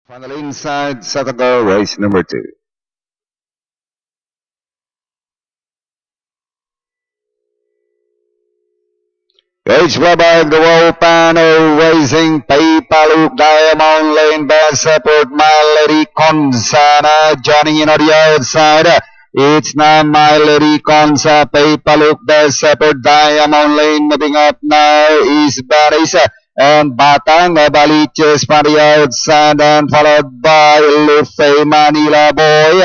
Finally inside Satago race number 2. H. Rabbi Garo Pano Racing Paypaluk Diamond Lane Best Support My Lady Consana joining in on the outside. It's now My Lady Consa Paypaluk Best Support Diamond Lane moving up now is Barisa and Batang Baliches on the outside and followed by Lufe Manila Boy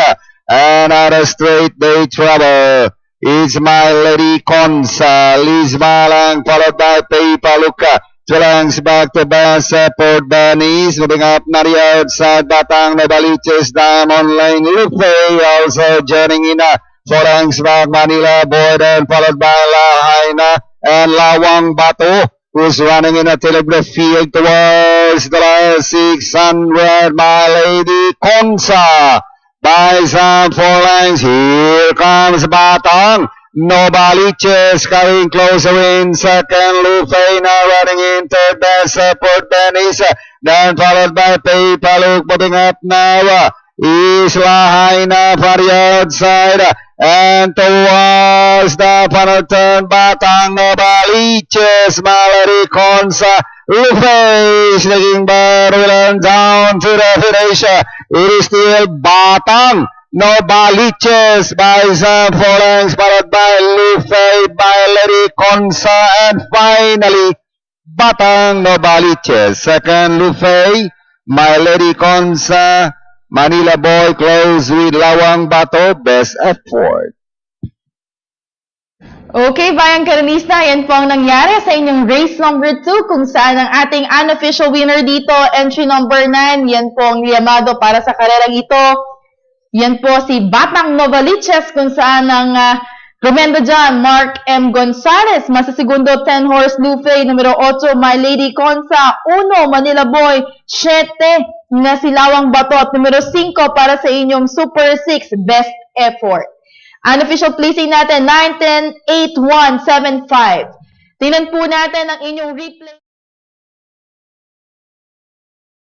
and at a straight day trouble. Is My Lady Consa, Liz Malang, followed by Paypaluka. 2 lengths back to Best Support Bernice, moving up na the outside, Batang Nabaliches, Diamond Lane, Lupe also joining in 4 lengths back, Manila Boy, then followed by La Haina and Lawang Batu, who's running in a telegraph field towards the last 600, My Lady Consa. By some 4 lengths, here comes Batang. Nobaliches carrying closer in second. Lufena running into Best Support Dennis. Then followed by Paypaluk moving up now. Is Lahaina for the outside. And towards the final turn, Batang Nobaliches, Mallory Consa. Lufe sneaking barrel down to the finish. It is still Batang Nobaliches by some 4 lengths, followed by Lufe, by Lady Consa, and finally Batang Nobaliches. Second Lufe, My Lady Consa, Manila Boy close with Lawang Bato, best effort. Okay, Bayang Karanista, yan po ang nangyari sa inyong race number 2 kung saan ang ating unofficial winner dito, entry number 9, yan po ang liyamado para sa karerang ito. Yan po si Batang Nobaliches kung saan ang Romendo dyan, Mark M. Gonzalez, masasegundo 10 horse Lufe, numero 8, My Lady Consa, 1, Manila Boy, 7 na si Lawang Bato at numero 5 para sa inyong Super 6 best effort. Unofficial placing natin, 9, 10, 8, 1, 7, 5. Tingnan po natin ang inyong replay.